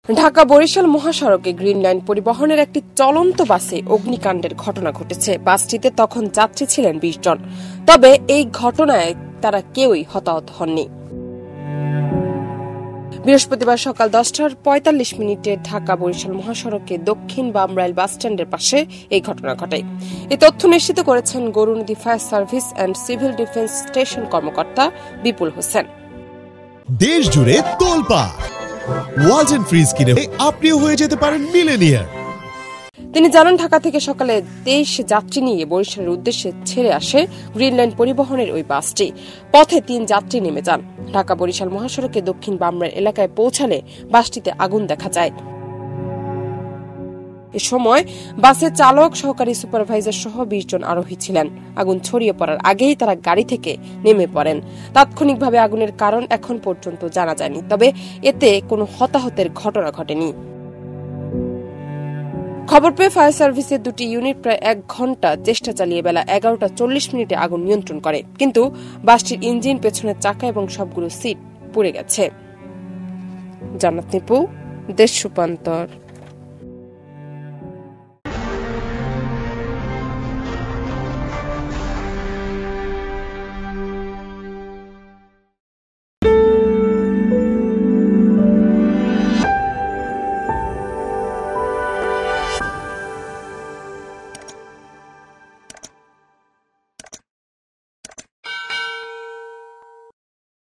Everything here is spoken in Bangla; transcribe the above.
ঢাকা বরিশাল মহাসড়কে গ্রিন লাইন পরিবহনের একটি চলন্ত বাসে অগ্নিকাণ্ডের ঘটনা ঘটেছে। বাসটিতে তখন যাত্রী ছিলেন ২০ জন। তবে এই ঘটনায় তারা কেউই হতাহত হননি। বৃহস্পতিবার সকাল 10:৪৫ ঢাকা বরিশাল মহাসড়কে দক্ষিণ বামরাইল বাসস্ট্যান্ডের পাশে এই ঘটনা ঘটে। এই তথ্য নিশ্চিত করেছেন Gournadi fire service and civil defence station কর্মকর্তা বিপুল হোসেন। দেশ জুড়ে তোলপাড় ওয়ালটন ফ্রিজ কিনে আপনিও হয়ে যেতে পারেন মিলেনিয়ার। তিনি জানান, ঢাকা থেকে সকালে ২৩ যাত্রী নিয়ে বরিশালের উদ্দেশ্যে ছেড়ে আসে গ্রিন লাইন পরিবহনের ওই বাসটি। পথে ৩ যাত্রী নেমে যান। ঢাকা বরিশাল মহাসড়কে দক্ষিণ বামরাইল এলাকায় পৌঁছালে বাসটিতে আগুন দেখা যায়। এ সময় বাসের চালক, সহকারী সুপারভাইজার সহ ২০ জন আরোহী ছিলেন। আগুন ছড়িয়ে পড়ার আগেই তারা গাড়ি থেকে নেমে পড়েন। তাৎক্ষণিকভাবে আগুনের কারণ এখন পর্যন্ত জানা যায়নি, তবে এতে কোনো হতাহতের ঘটনা ঘটেনি। খবর পেয়ে ফায়ার সার্ভিসের ২টি ইউনিট প্রায় ১ ঘণ্টা চেষ্টা চালিয়ে বেলা ১১:৪০ আগুন নিয়ন্ত্রণ করে, কিন্তু বাসটির ইঞ্জিন, পেছনের চাকা এবং সবগুলো সিট পুড়ে গেছে। জান্নাত নিপু, দেশ রূপান্তর।